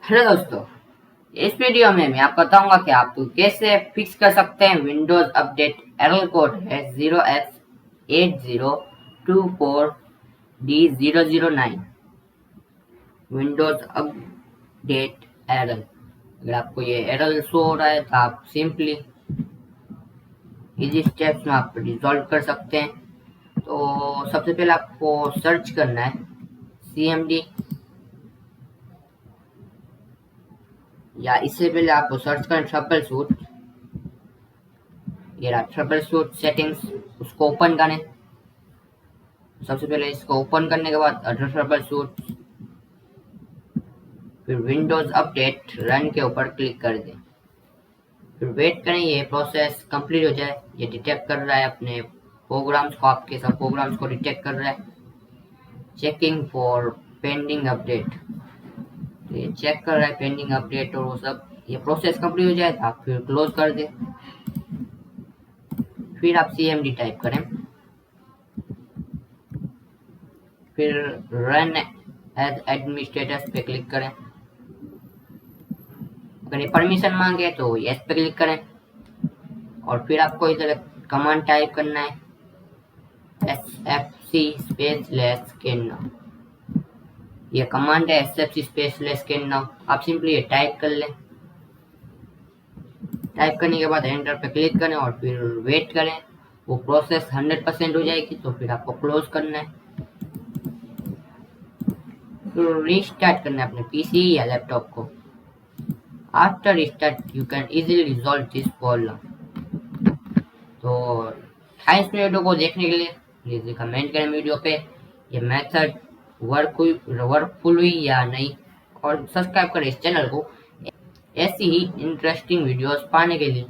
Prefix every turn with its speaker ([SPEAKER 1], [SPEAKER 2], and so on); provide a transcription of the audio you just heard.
[SPEAKER 1] Hello दोस्तों, इस video में मैं आपको बताऊंगा कि आप कैसे फिक्स कर सकते हैं विंडोज अपडेट एरर कोड है 0x8024d009 विंडोज अपडेट एरर। अगर आपको ये एरर शो हो रहा है तो आप सिंपली इजी स्टेप्स में आप रिजॉल्व कर सकते हैं। तो सबसे पहले आपको सर्च करना है cmd, या इससे पहले आपको सर्च करें ट्रबल शूट। ये रहा ट्रबल शूट सेटिंग्स, उसको ओपन करें। सबसे पहले इसको ओपन करने के बाद ट्रबल शूट, फिर विंडोज अपडेट रन के ऊपर क्लिक कर दें। फिर वेट करें ये प्रोसेस कंप्लीट हो जाए। ये डिटेक्ट कर रहा है अपने प्रोग्राम्स को, आपके सब प्रोग्राम्स को डिटेक्ट कर रहा है। चेकिंग फॉर पेंडिंग अपडेट, ये चेक कर रहा है पेंडिंग अपडेट और वो सब। ये प्रोसेस कंप्लीट हो जाए तो आप फिर क्लोज कर दें। फिर आप cmd टाइप करें, फिर रन एज एडमिनिस्ट्रेटर पे क्लिक करें। अगर ये परमिशन मांगे तो यस पे क्लिक करें और फिर आपको इधर कमांड टाइप करना है sfc space less scan now. ये कमांड है sfc space less scan now. आप सिंपली ये टाइप कर लें। टाइप करने के बाद एंटर पे क्लिक करें और फिर वेट करें। वो प्रोसेस 100% हो जाएगी तो फिर आपको क्लोज करना है। फिर रीस्टार्ट करना है अपने पीसी या लैपटॉप को। After restart you can easily resolve this problem. तो थैंक्स वीडियो को देखने के लिए। प्लीज कमेंट करें वीडियो पे ये मेथड वर्कफुल हुई या नहीं, और सब्सक्राइब करें इस चैनल को ऐसी ही इंटरेस्टिंग वीडियोस पाने के लिए।